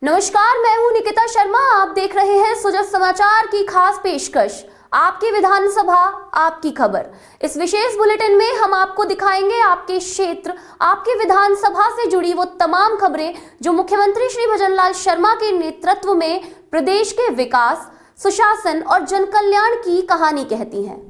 नमस्कार, मैं हूं निकिता शर्मा। आप देख रहे हैं सुजस समाचार की खास पेशकश, आपकी विधानसभा आपकी खबर। इस विशेष बुलेटिन में हम आपको दिखाएंगे आपके क्षेत्र, आपकी विधानसभा से जुड़ी वो तमाम खबरें जो मुख्यमंत्री श्री भजनलाल शर्मा के नेतृत्व में प्रदेश के विकास, सुशासन और जनकल्याण की कहानी कहती हैं।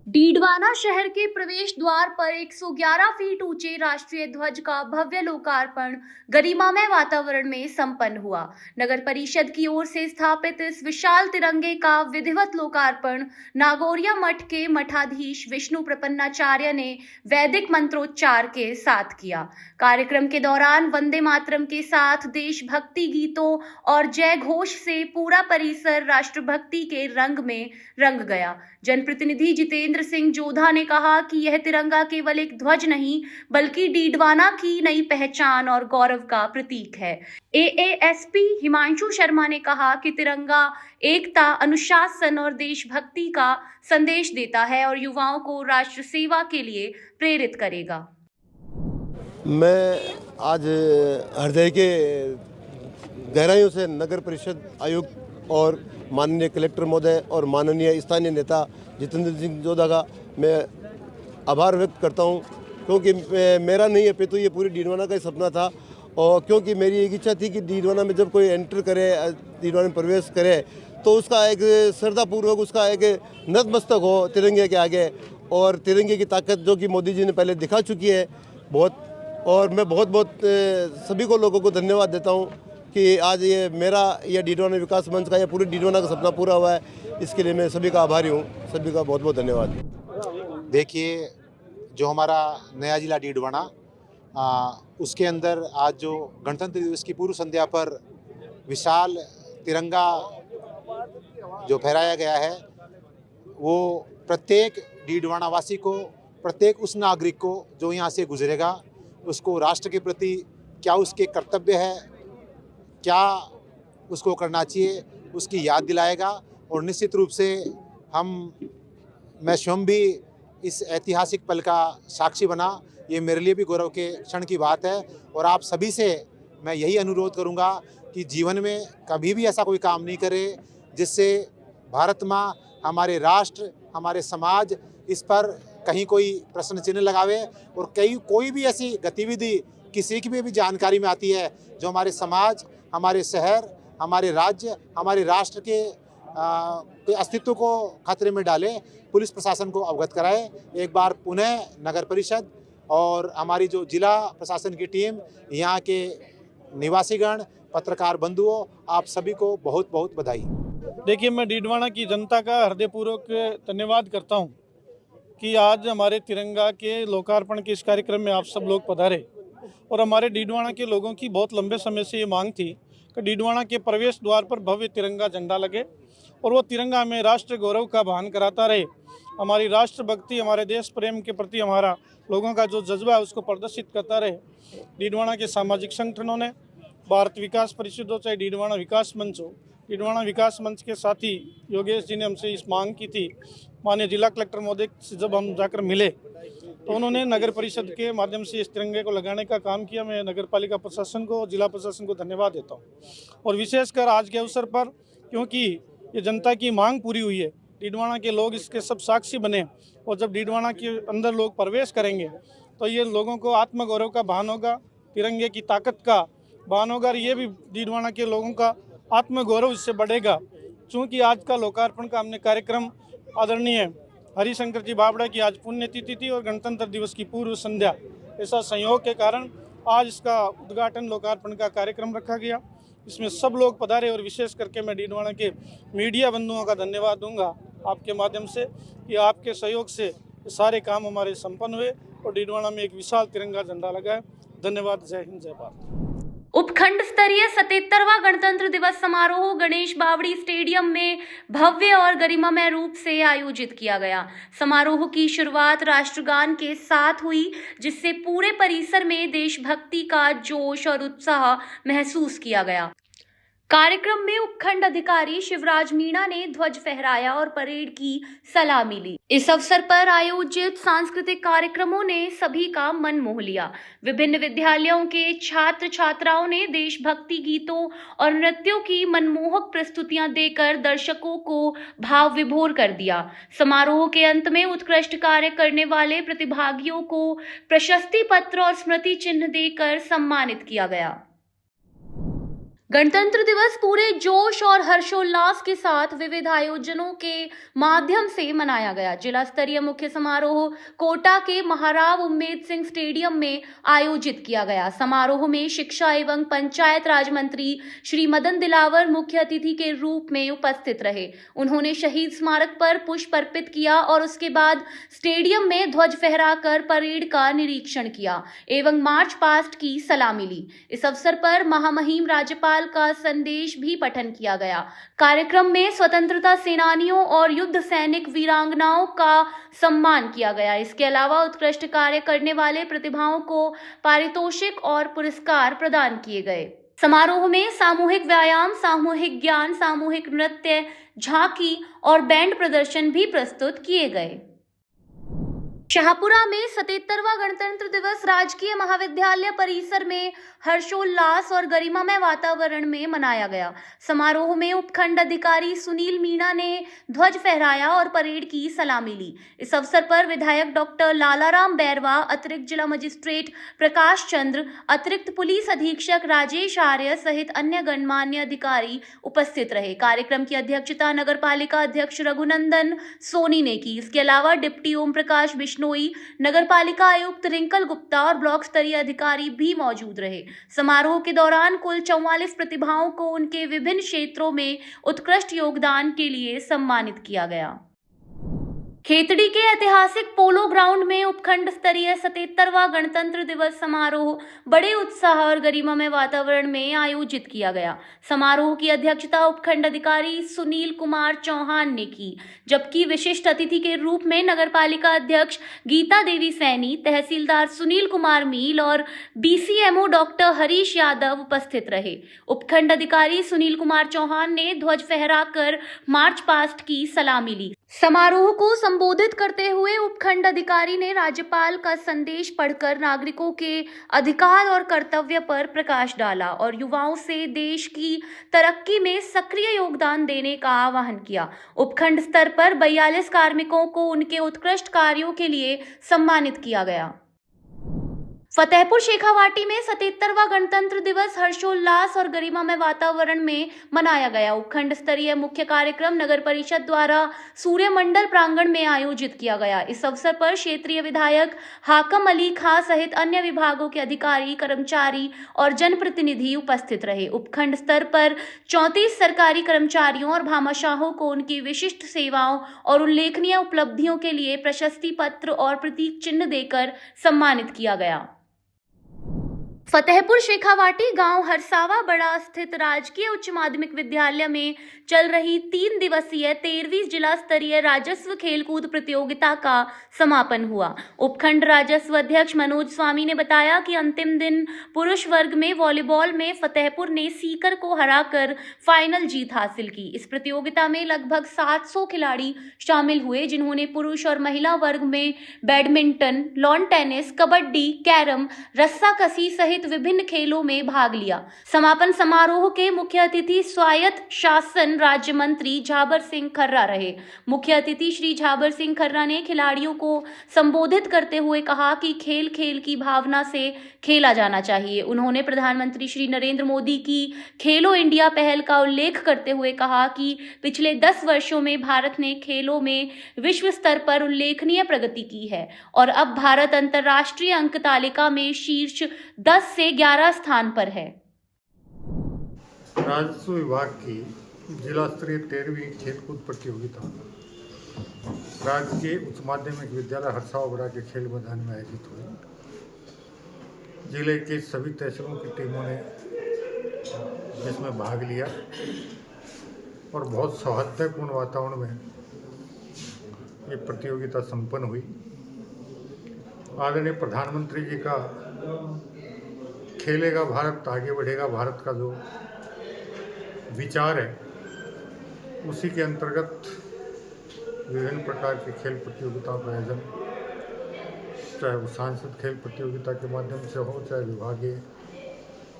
डीडवाना शहर के प्रवेश द्वार पर 111 फीट ऊंचे राष्ट्रीय ध्वज का भव्य लोकार्पण गरिमामय वातावरण में संपन्न हुआ। नगर परिषद की ओर से स्थापित इस विशाल तिरंगे का विधिवत लोकार्पण नागौरिया मठ के मठाधीश विष्णु प्रपन्नाचार्य ने वैदिक मंत्रोच्चार के साथ किया। कार्यक्रम के दौरान वंदे मातरम के साथ देशभक्ति गीतों और जय घोष से पूरा परिसर राष्ट्रभक्ति के रंग में रंग गया। जनप्रतिनिधि जितेंद्र सिंह जोधा ने कहा कि यह तिरंगा केवल एक ध्वज नहीं बल्कि डीडवाना की नई पहचान और गौरव का प्रतीक है। एएएसपी हिमांशु शर्मा ने कहा कि तिरंगा एकता, अनुशासन और देशभक्ति का संदेश देता है और युवाओं को राष्ट्र सेवा के लिए प्रेरित करेगा। मैं आज हृदय के गहराइयों से नगर परिषद आयुक्त और माननीय कलेक्टर महोदय और माननीय स्थानीय नेता जितेंद्र सिंह जोधा का मैं आभार व्यक्त करता हूं, क्योंकि मेरा नहीं है पितु, ये पूरी डीडवाना का ही सपना था। और क्योंकि मेरी एक इच्छा थी कि डीडवाना में जब कोई एंटर करे, डीडवाना में प्रवेश करे तो उसका एक श्रद्धापूर्वक उसका एक नतमस्तक हो तिरंगे के आगे, और तिरंगे की ताकत जो कि मोदी जी ने पहले दिखा चुकी है बहुत। और मैं बहुत सभी को लोगों को धन्यवाद देता हूं कि आज ये मेरा या डीडवाना विकास मंच का या पूरे डीडवाना का सपना पूरा हुआ है। इसके लिए मैं सभी का आभारी हूँ। सभी का बहुत धन्यवाद। देखिए, जो हमारा नया जिला डीडवाना उसके अंदर आज जो गणतंत्र दिवस की पूर्व संध्या पर विशाल तिरंगा जो फहराया गया है, वो प्रत्येक डीडवाना वासी को, प्रत्येक उस नागरिक को जो यहाँ से गुजरेगा, उसको राष्ट्र के प्रति क्या उसके कर्तव्य है, क्या उसको करना चाहिए, उसकी याद दिलाएगा। और निश्चित रूप से मैं स्वयं भी इस ऐतिहासिक पल का साक्षी बना। ये मेरे लिए भी गौरव के क्षण की बात है। और आप सभी से मैं यही अनुरोध करूंगा कि जीवन में कभी भी ऐसा कोई काम नहीं करे जिससे भारत माँ, हमारे राष्ट्र, हमारे समाज इस पर कहीं कोई प्रश्न चिन्ह लगावे। और कोई भी ऐसी गतिविधि किसी की भी जानकारी में आती है जो हमारे समाज, हमारे शहर, हमारे राज्य, हमारे राष्ट्र के अस्तित्व को खतरे में डाले, पुलिस प्रशासन को अवगत कराए। एक बार पुनः नगर परिषद और हमारी जो जिला प्रशासन की टीम, यहाँ के निवासीगण, पत्रकार बंधुओं, आप सभी को बहुत बहुत बधाई। देखिए, मैं डीडवाना की जनता का हृदयपूर्वक धन्यवाद करता हूँ कि आज हमारे तिरंगा के लोकार्पण के इस कार्यक्रम में आप सब लोग पधारे। और हमारे डीडवाना के लोगों की बहुत लंबे समय से ये मांग थी कि डीडवाना के प्रवेश द्वार पर भव्य तिरंगा झंडा लगे और वो तिरंगा में राष्ट्र गौरव का बहन कराता रहे। हमारी राष्ट्रभक्ति, हमारे देश प्रेम के प्रति हमारा लोगों का जो जज्बा है उसको प्रदर्शित करता रहे। डीडवाना के सामाजिक संगठनों ने, भारत विकास परिषद हो चाहे डीडवाना विकास मंच हो, डीडवाना विकास मंच के साथी योगेश जी ने हमसे इस मांग की थी। माननीय जिला कलेक्टर महोदय से जब हम जाकर मिले तो उन्होंने नगर परिषद के माध्यम से इस तिरंगे को लगाने का काम किया। मैं नगर पालिका प्रशासन को, जिला प्रशासन को धन्यवाद देता हूँ। और विशेषकर आज के अवसर पर, क्योंकि ये जनता की मांग पूरी हुई है, डीडवाना के लोग इसके सब साक्षी बने, और जब डीडवाना के अंदर लोग प्रवेश करेंगे तो ये लोगों को आत्मगौरव का भान होगा, तिरंगे की ताकत का भान होगा। और ये भी डीडवाना के लोगों का आत्मगौरव इससे बढ़ेगा। चूँकि आज का लोकार्पण का हमने कार्यक्रम आदरणीय हरिशंकर जी बाबड़ा की आज पुण्यतिथि थी और गणतंत्र दिवस की पूर्व संध्या, ऐसा संयोग के कारण आज इसका उद्घाटन लोकार्पण का कार्यक्रम रखा गया। इसमें सब लोग पधारे और विशेष करके मैं डीडवाना के मीडिया बंधुओं का धन्यवाद दूंगा आपके माध्यम से कि आपके सहयोग से सारे काम हमारे संपन्न हुए और डीडवाना में एक विशाल तिरंगा झंडा लगा है। धन्यवाद। जय हिंद, जय भारत। उपखंड स्तरीय 77वां गणतंत्र दिवस समारोह गणेश बावड़ी स्टेडियम में भव्य और गरिमामय रूप से आयोजित किया गया। समारोह की शुरुआत राष्ट्रगान के साथ हुई, जिससे पूरे परिसर में देशभक्ति का जोश और उत्साह महसूस किया गया। कार्यक्रम में उपखंड अधिकारी शिवराज मीणा ने ध्वज फहराया और परेड की सलामी ली। इस अवसर पर आयोजित सांस्कृतिक कार्यक्रमों ने सभी का मन मोह लिया। विभिन्न विद्यालयों के छात्र छात्राओं ने देशभक्ति गीतों और नृत्यों की मनमोहक प्रस्तुतियां देकर दर्शकों को भाव विभोर कर दिया। समारोह के अंत में उत्कृष्ट कार्य करने वाले प्रतिभागियों को प्रशस्ति पत्र और स्मृति चिन्ह देकर सम्मानित किया गया। गणतंत्र दिवस पूरे जोश और हर्षोल्लास के साथ विविध आयोजनों के माध्यम से मनाया गया। जिला स्तरीय मुख्य समारोह कोटा के महाराव उम्मेद सिंह स्टेडियम में आयोजित किया गया। समारोह में शिक्षा एवं पंचायत राज मंत्री श्री मदन दिलावर मुख्य अतिथि के रूप में उपस्थित रहे। उन्होंने शहीद स्मारक पर पुष्प अर्पित किया और उसके बाद स्टेडियम में ध्वज फहराकर परेड का निरीक्षण किया एवं मार्च पास्ट की सलामी ली। इस अवसर पर महामहिम राज्यपाल का संदेश भी पठन किया गया। कार्यक्रम में स्वतंत्रता सेनानियों और युद्ध सैनिक वीरांगनाओं का सम्मान किया गया। इसके अलावा उत्कृष्ट कार्य करने वाले प्रतिभाओं को पारितोषिक और पुरस्कार प्रदान किए गए। समारोह में सामूहिक व्यायाम, सामूहिक ज्ञान, सामूहिक नृत्य, झांकी और बैंड प्रदर्शन भी प्रस्तुत किए गए। शाहपुरा में 77वां गणतंत्र दिवस राजकीय महाविद्यालय परिसर में हर्षोल्लास और गरिमामय वातावरण में मनाया गया। समारोह में उपखंड अधिकारी सुनील मीणा ने ध्वज फहराया और परेड की सलामी ली। इस अवसर पर विधायक डॉक्टर लालाराम बैरवा, अतिरिक्त जिला मजिस्ट्रेट प्रकाश चंद्र, अतिरिक्त पुलिस अधीक्षक राजेश आर्य सहित अन्य गणमान्य अधिकारी उपस्थित रहे। कार्यक्रम की अध्यक्षता नगर पालिका अध्यक्ष रघुनंदन सोनी ने की। इसके अलावा डिप्टी ओम प्रकाश बिश्नोई, नगर पालिका आयुक्त रिंकल गुप्ता और ब्लॉक स्तरीय अधिकारी भी मौजूद रहे। समारोह के दौरान कुल 44 प्रतिभाओं को उनके विभिन्न क्षेत्रों में उत्कृष्ट योगदान के लिए सम्मानित किया गया। खेतड़ी के ऐतिहासिक पोलो ग्राउंड में उपखंड स्तरीय 77वां गणतंत्र दिवस समारोह बड़े उत्साह और गरिमामय वातावरण में आयोजित किया गया। समारोह की अध्यक्षता उपखंड अधिकारी सुनील कुमार चौहान ने की, जबकि विशिष्ट अतिथि के रूप में नगरपालिका अध्यक्ष गीता देवी सैनी, तहसीलदार सुनील कुमार मील और BCMO डॉक्टर हरीश यादव उपस्थित रहे। उपखंड अधिकारी सुनील कुमार चौहान ने ध्वज फहराकर मार्च पास्ट की सलामी ली। समारोह को संबोधित करते हुए उपखंड अधिकारी ने राज्यपाल का संदेश पढ़कर नागरिकों के अधिकार और कर्तव्य पर प्रकाश डाला और युवाओं से देश की तरक्की में सक्रिय योगदान देने का आह्वान किया। उपखंड स्तर पर 42 कार्मिकों को उनके उत्कृष्ट कार्यों के लिए सम्मानित किया गया। फतेहपुर शेखावाटी में 77वां गणतंत्र दिवस हर्षोल्लास और गरिमामय वातावरण में मनाया गया। उपखंड स्तरीय मुख्य कार्यक्रम नगर परिषद द्वारा सूर्य मंडल प्रांगण में आयोजित किया गया। इस अवसर पर क्षेत्रीय विधायक हाकम अली खां सहित अन्य विभागों के अधिकारी, कर्मचारी और जनप्रतिनिधि उपस्थित रहे। उपखंड स्तर पर 34 सरकारी कर्मचारियों और भामाशाहों को उनकी विशिष्ट सेवाओं और उल्लेखनीय उपलब्धियों के लिए प्रशस्ति पत्र और प्रतीक चिन्ह देकर सम्मानित किया गया। फतेहपुर शेखावाटी गांव हरसावा बड़ा स्थित राजकीय उच्च माध्यमिक विद्यालय में चल रही 3 दिवसीय 13वीं जिला स्तरीय राजस्व खेलकूद प्रतियोगिता का समापन हुआ। उपखंड राजस्व अध्यक्ष मनोज स्वामी ने बताया कि अंतिम दिन पुरुष वर्ग में वॉलीबॉल में फतेहपुर ने सीकर को हराकर फाइनल जीत हासिल की। इस प्रतियोगिता में लगभग 700 खिलाड़ी शामिल हुए, जिन्होंने पुरुष और महिला वर्ग में badminton, lawn tennis, kabaddi, carrom, रस्साकसी सहित विभिन्न खेलों में भाग लिया। समापन समारोह के मुख्य अतिथि स्वायत्त शासन राज्य मंत्री झाबर सिंह खर्रा रहे। मुख्य अतिथि श्री झाबर सिंह खर्रा ने खिलाड़ियों को संबोधित करते हुए कहा कि खेल खेल की भावना से खेला जाना चाहिए। उन्होंने प्रधानमंत्री श्री नरेंद्र मोदी की खेलो इंडिया पहल का उल्लेख करते हुए कहा कि पिछले 10 वर्षों में भारत ने खेलों में विश्व स्तर पर उल्लेखनीय प्रगति की है और अब भारत अंतर्राष्ट्रीय अंक तालिका में शीर्ष 10 से 11 स्थान पर है। राजस्व विभाग की जिला स्तरीय 13वीं खेलकूद प्रतियोगिता राजकीय उच्च माध्यमिक विद्यालय हरसावा के खेल मैदान में आयोजित हुई। जिले के सभी तहसीलों की टीमों ने जिसमें भाग लिया और बहुत सौहार्दपूर्ण वातावरण में ये प्रतियोगिता संपन्न हुई। आदरणीय प्रधानमंत्री जी का खेलेगा भारत आगे बढ़ेगा भारत का जो विचार है, उसी के अंतर्गत विभिन्न प्रकार की खेल प्रतियोगिताओं का आयोजन, चाहे वो सांस्कृतिक खेल प्रतियोगिता के माध्यम से हो, चाहे विभागीय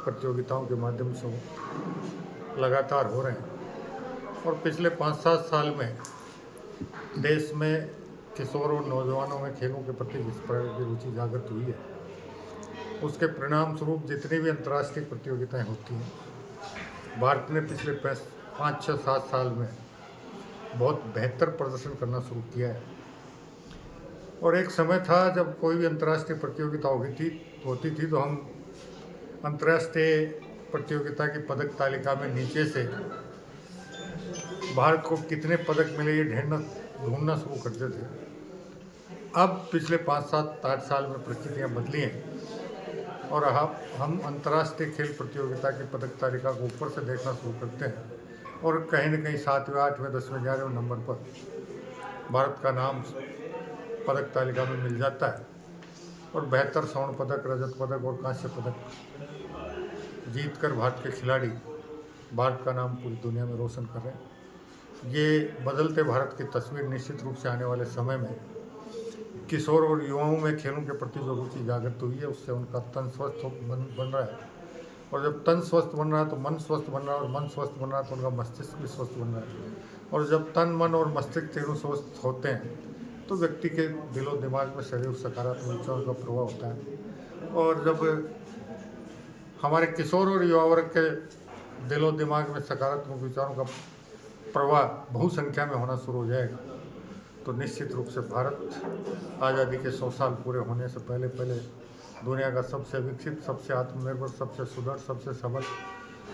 प्रतियोगिताओं के माध्यम से हो, लगातार हो रहे हैं। और पिछले 5-7 साल में देश में किशोर और नौजवानों में खेलों के प्रति जिस प्रकार की रुचि जागृत हुई है, उसके परिणाम स्वरूप जितनी भी अंतर्राष्ट्रीय प्रतियोगिताएं होती हैं, भारत ने पिछले 5-6-7 साल में बहुत बेहतर प्रदर्शन करना शुरू किया है। और एक समय था जब कोई भी अंतर्राष्ट्रीय प्रतियोगिता होती थी तो हम अंतर्राष्ट्रीय प्रतियोगिता की पदक तालिका में नीचे से भारत को कितने पदक मिले ये ढूंढना शुरू करते थे। अब पिछले 5-7-8 साल में परिस्थितियाँ बदली हैं और हम अंतर्राष्ट्रीय खेल प्रतियोगिता की पदक तालिका को ऊपर से देखना शुरू करते हैं और कहीं न कहीं 7वें, 8वें, 10वें, 11वें नंबर पर भारत का नाम पदक तालिका में मिल जाता है और बेहतर स्वर्ण पदक, रजत पदक और कांस्य पदक जीतकर भारत के खिलाड़ी भारत का नाम पूरी दुनिया में रोशन कर रहे हैं। ये बदलते भारत की तस्वीर निश्चित रूप से आने वाले समय में किशोर और युवाओं में खेलों के प्रति जो रुचि जागृत हुई है, उससे उनका तन स्वस्थ बन रहा है। और जब तन स्वस्थ बन रहा है तो मन स्वस्थ बन रहा है, और मन स्वस्थ बन रहा है तो उनका मस्तिष्क भी स्वस्थ बन रहा है। और जब तन, मन और मस्तिष्क तीनों स्वस्थ होते हैं तो व्यक्ति के दिलो दिमाग में शरीर सकारात्मक विचारों का प्रभाव होता है। और जब हमारे किशोर और युवा वर्ग के दिलो दिमाग में सकारात्मक विचारों का प्रवाह बहुसंख्या में होना शुरू हो जाएगा तो निश्चित रूप से भारत आज़ादी के 100 साल पूरे होने से पहले दुनिया का सबसे विकसित, सबसे आत्मनिर्भर, सबसे सुदृढ़, सबसे सबल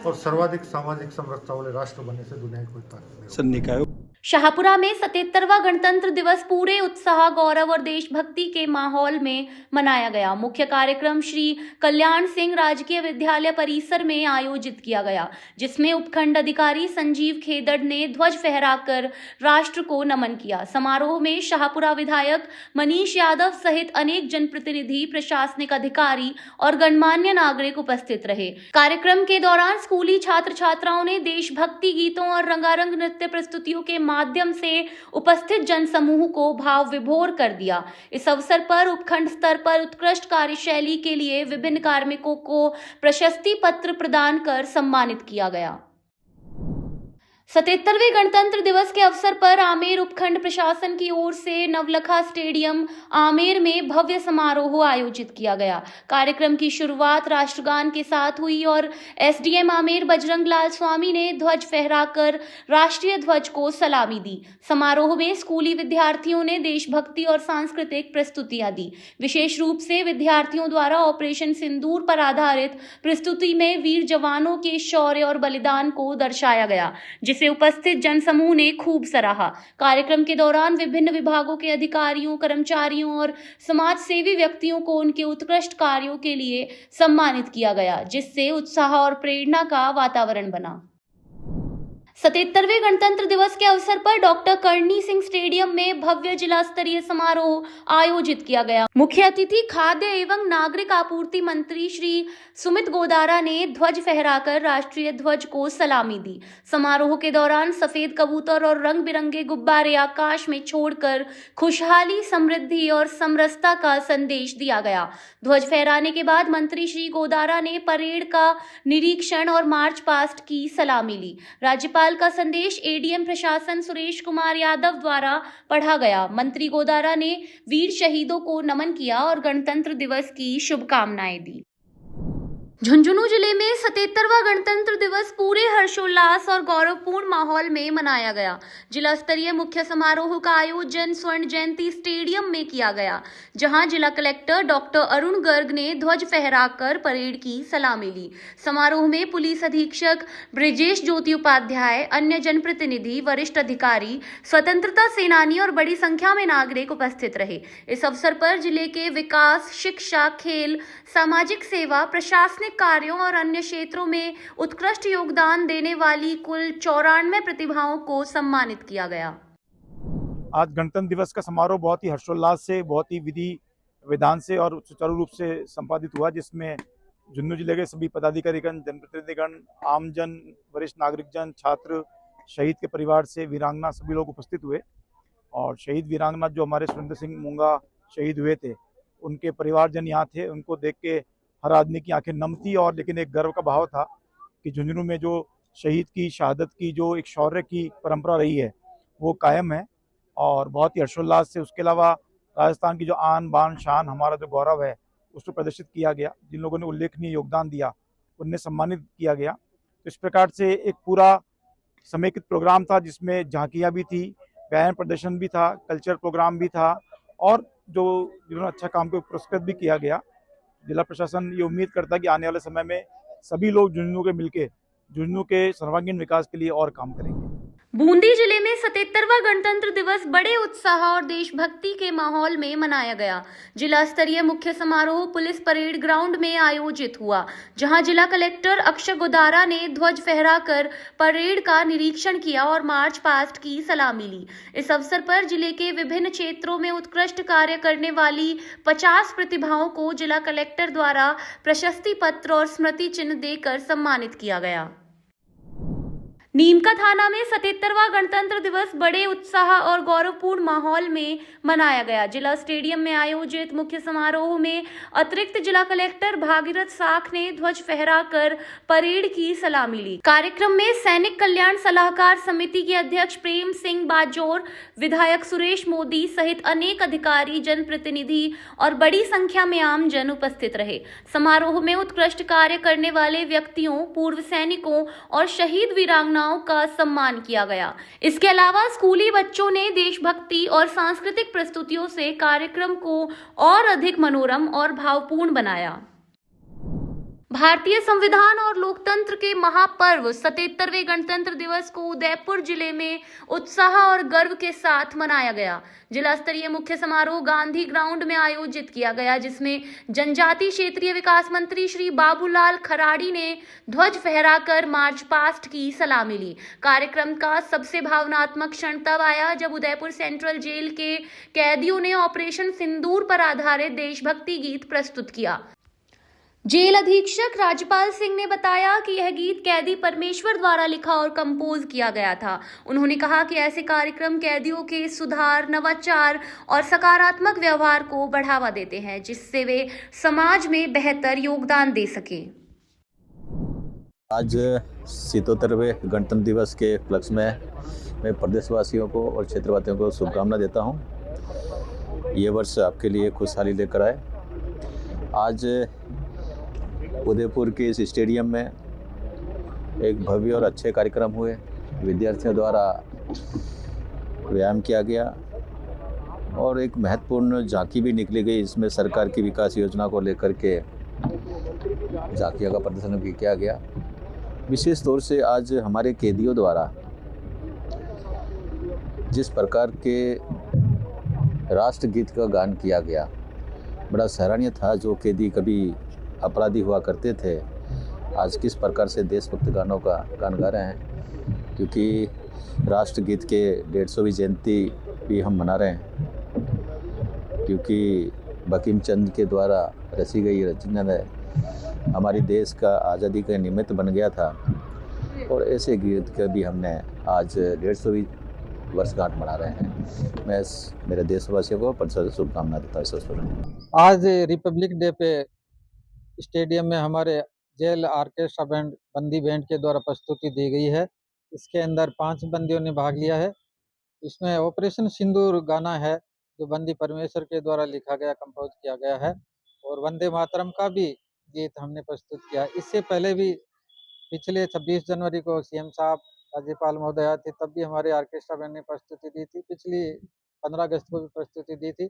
और सर्वाधिक सामाजिक समरसता वाले राष्ट्र बनने से दुनिया की कोई ताकत नहीं। शाहपुरा में 77वां गणतंत्र दिवस पूरे उत्साह, गौरव और देशभक्ति के माहौल में मनाया गया। मुख्य कार्यक्रम श्री कल्याण सिंह राजकीय विद्यालय परिसर में आयोजित किया गया, जिसमें उपखंड अधिकारी संजीव खेदड़ ने ध्वज फहराकर राष्ट्र को नमन किया। समारोह में शाहपुरा विधायक मनीष यादव सहित अनेक जनप्रतिनिधि, प्रशासनिक अधिकारी और गणमान्य नागरिक उपस्थित रहे। कार्यक्रम के दौरान स्कूली छात्र छात्राओं ने देशभक्ति गीतों और रंगारंग नृत्य प्रस्तुतियों के माध्यम से उपस्थित जनसमूह को भाव विभोर कर दिया। इस अवसर पर उपखंड स्तर पर उत्कृष्ट कार्यशैली के लिए विभिन्न कार्मिकों को प्रशस्ति पत्र प्रदान कर सम्मानित किया गया। 77वें गणतंत्र दिवस के अवसर पर आमेर उपखंड प्रशासन की ओर से नवलखा स्टेडियम आमेर में भव्य समारोह आयोजित किया गया। कार्यक्रम की शुरुआत राष्ट्रगान के साथ हुई और एसडीएम आमेर बजरंग लाल स्वामी ने ध्वज फहराकर राष्ट्रीय ध्वज को सलामी दी। समारोह में स्कूली विद्यार्थियों ने देशभक्ति और सांस्कृतिक प्रस्तुतियां दी। विशेष रूप से विद्यार्थियों द्वारा ऑपरेशन सिंदूर पर आधारित प्रस्तुति में वीर जवानों के शौर्य और बलिदान को दर्शाया गया, जिसे उपस्थित जनसमूह ने खूब सराहा। कार्यक्रम के दौरान विभिन्न विभागों के अधिकारियों, कर्मचारियों और समाज सेवी व्यक्तियों को उनके उत्कृष्ट कार्यों के लिए सम्मानित किया गया, जिससे उत्साह और प्रेरणा का वातावरण बना। 77वें गणतंत्र दिवस के अवसर पर डॉक्टर करणी सिंह स्टेडियम में भव्य जिला स्तरीय समारोह आयोजित किया गया। मुख्य अतिथि खाद्य एवं नागरिक आपूर्ति मंत्री श्री सुमित गोदारा ने ध्वज फहराकर राष्ट्रीय ध्वज को सलामी दी। समारोह के दौरान सफेद कबूतर और रंग बिरंगे गुब्बारे आकाश में छोड़कर खुशहाली, समृद्धि और समरसता का संदेश दिया गया। ध्वज फहराने के बाद मंत्री श्री गोदारा ने परेड का निरीक्षण और मार्च पास्ट की सलामी ली। राज्यपाल का संदेश एडीएम प्रशासन सुरेश कुमार यादव द्वारा पढ़ा गया। मंत्री गोदारा ने वीर शहीदों को नमन किया और गणतंत्र दिवस की शुभकामनाएं दी। झुंझुनू जिले में 77वां गणतंत्र दिवस पूरे हर्षोल्लास और गौरवपूर्ण माहौल में मनाया गया। जिला स्तरीय मुख्य समारोह का आयोजन स्वर्ण जयंती स्टेडियम में किया गया, जहां जिला कलेक्टर डॉक्टर अरुण गर्ग ने ध्वज फहराकर परेड की सलामी ली। समारोह में पुलिस अधीक्षक ब्रिजेश ज्योति उपाध्याय, अन्य जनप्रतिनिधि, वरिष्ठ अधिकारी, स्वतंत्रता सेनानी और बड़ी संख्या में नागरिक उपस्थित रहे। इस अवसर पर जिले के विकास, शिक्षा, खेल, सामाजिक सेवा, प्रशासनिक कार्यों और अन्य क्षेत्रों में उत्कृष्ट योगदान देने वाली कुल 94 प्रतिभाओं को सम्मानित किया गया। आज गणतंत्र दिवस का समारोह बहुत ही हर्षोल्लास से, बहुत ही विधि विधान से और सुचारू रूप से संपादित हुआ, जिसमें झुंझुनू जिले के सभी पदाधिकारीगण, जनप्रतिनिधिगण, आमजन, वरिष्ठ नागरिकजन, छात्र, शहीद के परिवार से वीरांगना सभी लोग उपस्थित हुए। और शहीद वीरांगना जो हमारे सुरेंद्र सिंह मूंगा शहीद हुए थे, उनके परिवारजन यहाँ थे। उनको देख के हर आदमी की आंखें नम थी, और लेकिन एक गर्व का भाव था कि झुंझुनू में जो शहीद की शहादत की जो एक शौर्य की परंपरा रही है वो कायम है, और बहुत ही हर्षोल्लास से। उसके अलावा राजस्थान की जो आन बान शान, हमारा जो गौरव है, उसको प्रदर्शित किया गया। जिन लोगों ने उल्लेखनीय योगदान दिया उन्हें सम्मानित किया गया। तो इस प्रकार से एक पूरा समेकित प्रोग्राम था, जिसमें झांकियाँ भी थी, गायन प्रदर्शन भी था, कल्चर प्रोग्राम भी था, और जो जिन्होंने अच्छा काम को पुरस्कृत भी किया गया। जिला प्रशासन ये उम्मीद करता है कि आने वाले समय में सभी लोग झुंझुनू के मिलके झुंझुनू के सर्वांगीण विकास के लिए और काम करेंगे। बूंदी जिले में 77वां गणतंत्र दिवस बड़े उत्साह और देशभक्ति के माहौल में मनाया गया। जिला स्तरीय मुख्य समारोह पुलिस परेड ग्राउंड में आयोजित हुआ, जहां जिला कलेक्टर अक्षय गोदारा ने ध्वज फहराकर परेड का निरीक्षण किया और मार्च पास्ट की सलामी ली। इस अवसर पर जिले के विभिन्न क्षेत्रों में उत्कृष्ट कार्य करने वाली 50 प्रतिभाओं को जिला कलेक्टर द्वारा प्रशस्ति पत्र और स्मृति चिन्ह देकर सम्मानित किया गया। नीमका थाना में 77वां गणतंत्र दिवस बड़े उत्साह और गौरवपूर्ण माहौल में मनाया गया। जिला स्टेडियम में आयोजित मुख्य समारोह में अतिरिक्त जिला कलेक्टर भागीरथ साख ने ध्वज फहराकर परेड की सलामी ली। कार्यक्रम में सैनिक कल्याण सलाहकार समिति के अध्यक्ष प्रेम सिंह बाजोर, विधायक सुरेश मोदी सहित अनेक अधिकारी, जनप्रतिनिधि और बड़ी संख्या में आमजन उपस्थित रहे। समारोह में उत्कृष्ट कार्य करने वाले व्यक्तियों, पूर्व सैनिकों और शहीद वीरांगनाओं का सम्मान किया गया। इसके अलावा स्कूली बच्चों ने देशभक्ति और सांस्कृतिक प्रस्तुतियों से कार्यक्रम को और अधिक मनोरम और भावपूर्ण बनाया। भारतीय संविधान और लोकतंत्र के महापर्व 77वें गणतंत्र दिवस को उदयपुर जिले में उत्साह और गर्व के साथ मनाया गया। जिला स्तरीय मुख्य समारोह गांधी ग्राउंड में आयोजित किया गया, जिसमें जनजातीय क्षेत्रीय विकास मंत्री श्री बाबूलाल खराड़ी ने ध्वज फहराकर मार्च पास्ट की सलामी ली। कार्यक्रम का सबसे भावनात्मक क्षण तब आया जब उदयपुर सेंट्रल जेल के कैदियों ने ऑपरेशन सिंदूर पर आधारित देशभक्ति गीत प्रस्तुत किया। जेल अधीक्षक राजपाल सिंह ने बताया कि यह गीत कैदी परमेश्वर द्वारा लिखा और कंपोज किया गया था। उन्होंने कहा कि ऐसे कार्यक्रम कैदियों के सुधार, नवाचार और सकारात्मक व्यवहार को बढ़ावा देते हैं, जिससे वे समाज में बेहतर योगदान दे सके। आज 77वें गणतंत्र दिवस के उपलक्ष्य में मैं प्रदेशवासियों को और क्षेत्रवासियों को शुभकामना देता हूं। ये वर्ष आपके लिए खुशहाली लेकर आए। आज उदयपुर के इस स्टेडियम में एक भव्य और अच्छे कार्यक्रम हुए। विद्यार्थियों द्वारा व्यायाम किया गया और एक महत्वपूर्ण झांकी भी निकली गई। इसमें सरकार की विकास योजना को लेकर के झांकियों का प्रदर्शन भी किया गया। विशेष तौर से आज हमारे कैदियों द्वारा जिस प्रकार के राष्ट्रगीत का गान किया गया, बड़ा सराहनीय था। जो कैदी कभी अपराधी हुआ करते थे, आज किस प्रकार से देशभक्त गानों का गान गा रहे हैं, क्योंकि राष्ट्रगीत के 150वीं जयंती भी हम मना रहे हैं, क्योंकि बंकिम चंद्र के द्वारा रची गई रचना ने हमारी देश का आज़ादी का निमित्त बन गया था। और ऐसे गीत का भी हमने आज 150वीं वर्षगांठ मना रहे हैं। मैं मेरे देशवासियों को परसों शुभकामना देता हूँ इस अवसर पर। आज रिपब्लिक डे पे स्टेडियम में हमारे जेल आर्केस्ट्रा बैंड, बंदी बैंड के द्वारा प्रस्तुति दी गई है। इसके अंदर 5 बंदियों ने भाग लिया है। इसमें ऑपरेशन सिंदूर गाना है जो बंदी परमेश्वर के द्वारा लिखा गया, कंपोज किया गया है, और वंदे मातरम का भी गीत हमने प्रस्तुत किया। इससे पहले भी पिछले 26 जनवरी को सीएम साहब, राज्यपाल महोदय थे, तब भी हमारे आर्केस्ट्रा बैंड ने प्रस्तुति दी थी। पिछली 15 अगस्त को भी प्रस्तुति दी थी।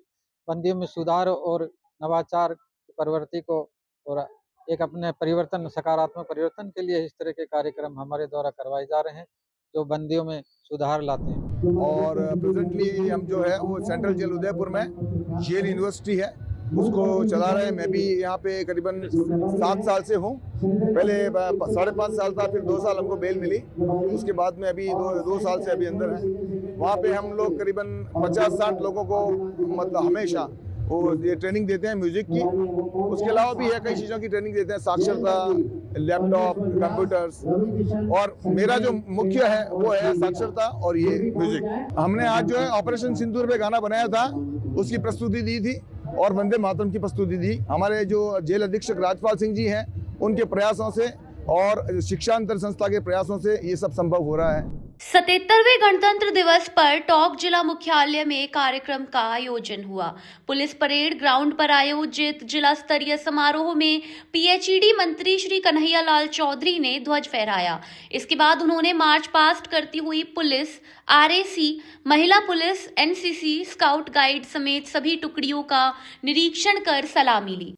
बंदियों में सुधार और नवाचार की प्रवृत्ति को और एक अपने परिवर्तन, सकारात्मक परिवर्तन के लिए इस तरह के कार्यक्रम हमारे द्वारा करवाए जा रहे हैं जो बंदियों में सुधार लाते हैं। और प्रेजेंटली हम जो है वो सेंट्रल जेल उदयपुर में जेल यूनिवर्सिटी है उसको चला रहे हैं। मैं भी यहाँ पे करीबन 7 साल से हूँ। पहले 5.5 साल था, फिर 2 साल हमको बेल मिली, उसके बाद में अभी 2 साल से अभी अंदर है। वहाँ पे हम लोग करीबन 50-60 लोगों को मतलब हमेशा वो ये ट्रेनिंग देते हैं म्यूजिक की। उसके अलावा भी है कई चीज़ों की ट्रेनिंग देते हैं, साक्षरता, लैपटॉप, कंप्यूटर्स, और मेरा जो मुख्य है वो है साक्षरता और ये म्यूजिक। हमने आज जो है ऑपरेशन सिंदूर पे गाना बनाया था, उसकी प्रस्तुति दी थी और वंदे मातरम की प्रस्तुति दी। हमारे जो जेल अधीक्षक राजपाल सिंह जी हैं, उनके प्रयासों से और शिक्षांतर संस्था के प्रयासों से ये सब संभव हो रहा है। 77वें गणतंत्र दिवस पर टोंक जिला मुख्यालय में कार्यक्रम का आयोजन हुआ। पुलिस परेड ग्राउंड पर आयोजित जिला स्तरीय समारोह में पीएचईडी मंत्री श्री कन्हैया लाल चौधरी ने ध्वज फहराया। इसके बाद उन्होंने मार्च पास्ट करती हुई पुलिस, आरएसी, महिला पुलिस, एनसीसी, स्काउट गाइड समेत सभी टुकड़ियों का निरीक्षण कर सलामी ली।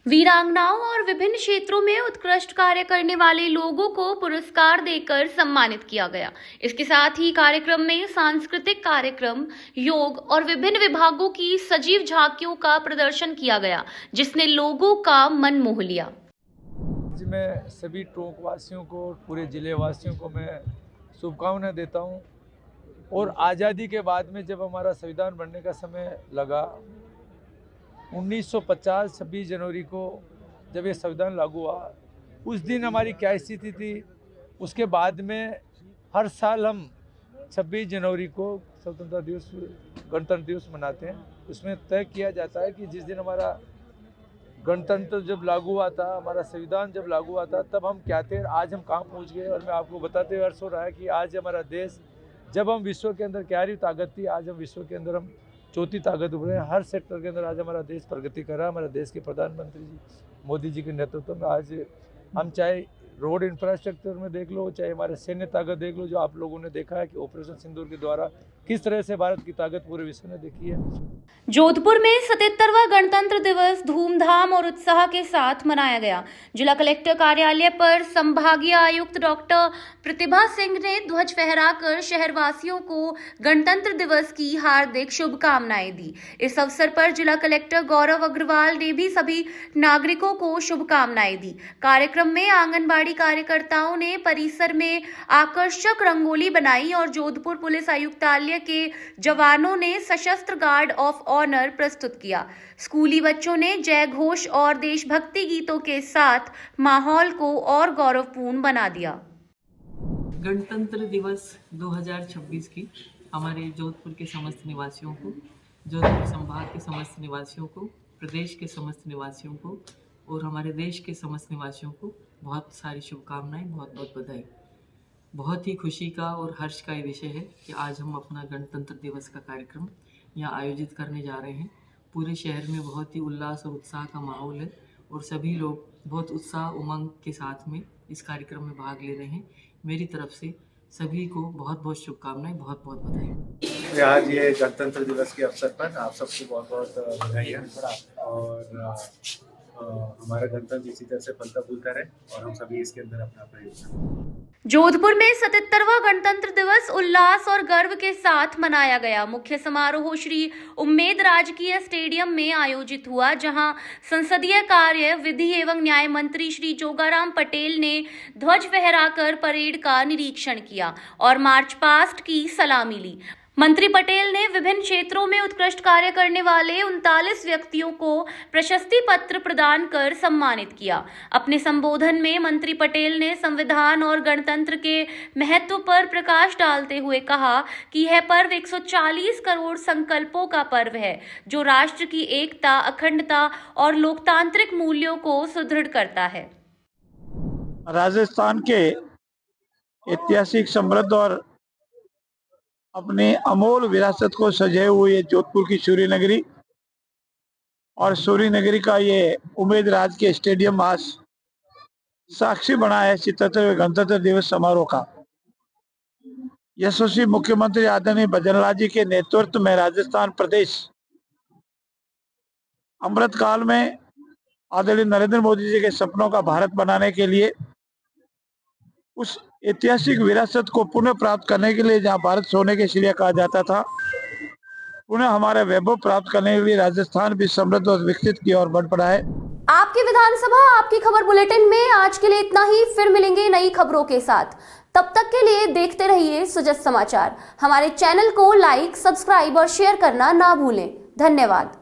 वीरांगनाओं और विभिन्न क्षेत्रों में उत्कृष्ट कार्य करने वाले लोगों को पुरस्कार देकर सम्मानित किया गया। इसके साथ ही कार्यक्रम में सांस्कृतिक कार्यक्रम, योग और विभिन्न विभागों की सजीव झांकियों का प्रदर्शन किया गया, जिसने लोगों का मन मोह लिया। मैं सभी टोंक वासियों को, पूरे जिले वासियों को मैं शुभकामनाएं देता हूं। और आज़ादी के बाद में जब हमारा संविधान बनने का समय लगा, 1950 26 जनवरी को जब ये संविधान लागू हुआ, उस दिन हमारी क्या स्थिति थी। उसके बाद में हर साल हम 26 जनवरी को स्वतंत्रता दिवस, गणतंत्र दिवस मनाते हैं। उसमें तय किया जाता है कि जिस दिन हमारा गणतंत्र जब लागू हुआ था, हमारा संविधान जब लागू हुआ था, तब हम क्या थे, आज हम कहाँ पहुँच गए। और मैं आपको बताते हुए हर्ष हो रहा है कि आज हमारा देश, जब हम विश्व के अंदर क्या रही ताकत थी, आज हम विश्व के अंदर हम चौथी ताकत उभरे हैं। हर सेक्टर के अंदर आज हमारा देश प्रगति कर रहा है। हमारे देश के प्रधानमंत्री जी मोदी जी के नेतृत्व में आज हम, चाहे रोड इंफ्रास्ट्रक्चर में देख लो, चाहे हमारे सैन्य ताकत देख लो, जो आप लोगों ने देखा है कि ऑपरेशन सिंदूर के द्वारा किस तरह से भारत की ताकत पूरे विश्व ने देखी है। जोधपुर में 77वां गणतंत्र दिवस धूमधाम और उत्साह के साथ मनाया गया। जिला कलेक्टर कार्यालय पर संभागीय आयुक्त डॉक्टर प्रतिभा सिंह ने ध्वज फहराकर शहरवासियों को गणतंत्र दिवस की हार्दिक शुभकामनाएं दी। इस अवसर पर जिला कलेक्टर गौरव अग्रवाल ने भी सभी नागरिकों को शुभकामनाएं दी। कार्यक्रम में आंगनबाड़ी कार्यकर्ताओं ने परिसर में आकर्षक रंगोली बनाई और जोधपुर पुलिस आयुक्तालय के जवानों ने सशस्त्र गार्ड ऑफ ऑनर प्रस्तुत किया। स्कूली बच्चों ने जय घोष और देशभक्ति गीतों के साथ माहौल को और गौरवपूर्ण बना दिया। गणतंत्र दिवस 2026 की हमारे जोधपुर के समस्त निवासियों को, जोधपुर संभाग के समस्त निवासियों को, प्रदेश के समस्त निवासियों को और हमारे देश के समस्त निवासियों को बहुत सारी शुभकामनाएं, बहुत बहुत बधाई। बहुत ही खुशी का और हर्ष का ये विषय है कि आज हम अपना गणतंत्र दिवस का कार्यक्रम यहाँ आयोजित करने जा रहे हैं। पूरे शहर में बहुत ही उल्लास और उत्साह का माहौल है और सभी लोग बहुत उत्साह उमंग के साथ में इस कार्यक्रम में भाग ले रहे हैं। मेरी तरफ से सभी को बहुत बहुत शुभकामनाएं, बहुत बहुत बधाई। आज ये गणतंत्र दिवस के अवसर पर आप सबको बहुत बहुत बधाइयाँ और हमारा गणतंत्र इसी तरह से फलता फूलता रहे और हम सभी इसके अंदर अपना प्रयोग करें। जोधपुर में 77वां गणतंत्र दिवस उल्लास और गर्व के साथ मनाया गया। मुख्य समारोह श्री उम्मेद राजकीय स्टेडियम में आयोजित हुआ, जहां संसदीय कार्य, विधि एवं न्याय मंत्री श्री जोगाराम पटेल ने ध्वज फहराकर परेड का निरीक्षण किया और मार्च पास्ट की सलामी ली। मंत्री पटेल ने विभिन्न क्षेत्रों में उत्कृष्ट कार्य करने वाले 39 व्यक्तियों को प्रशस्ति पत्र प्रदान कर सम्मानित किया। अपने संबोधन में मंत्री पटेल ने संविधान और गणतंत्र के महत्व पर प्रकाश डालते हुए कहा कि यह पर्व 140 करोड़ संकल्पों का पर्व है, जो राष्ट्र की एकता, अखंडता और लोकतांत्रिक मूल्यों को सुदृढ़ करता है। राजस्थान के ऐतिहासिक, समृद्ध और अपने अमोल विरासत को सजाए हुए जोधपुर की सूर्य नगरी और सूर्य नगरी का ये उम्मेद राज के स्टेडियम आज साक्षी बना है 77वें गणतंत्र दिवस समारोह का। यशस्वी मुख्यमंत्री आदरणीय भजनलाल जी के नेतृत्व में राजस्थान प्रदेश अमृत काल में आदरणीय नरेंद्र मोदी जी के सपनों का भारत बनाने के लिए, उस ऐतिहासिक विरासत को पुनः प्राप्त करने के लिए, जहां भारत सोने के चिड़िया कहा जाता था, पुनः हमारे वैभव प्राप्त करने के लिए राजस्थान भी समृद्ध और विकसित की ओर बढ़ पड़ा है। आपकी विधानसभा आपकी खबर बुलेटिन में आज के लिए इतना ही। फिर मिलेंगे नई खबरों के साथ। तब तक के लिए देखते रहिए सुजस समाचार। हमारे चैनल को लाइक, सब्सक्राइब और शेयर करना ना भूलें। धन्यवाद।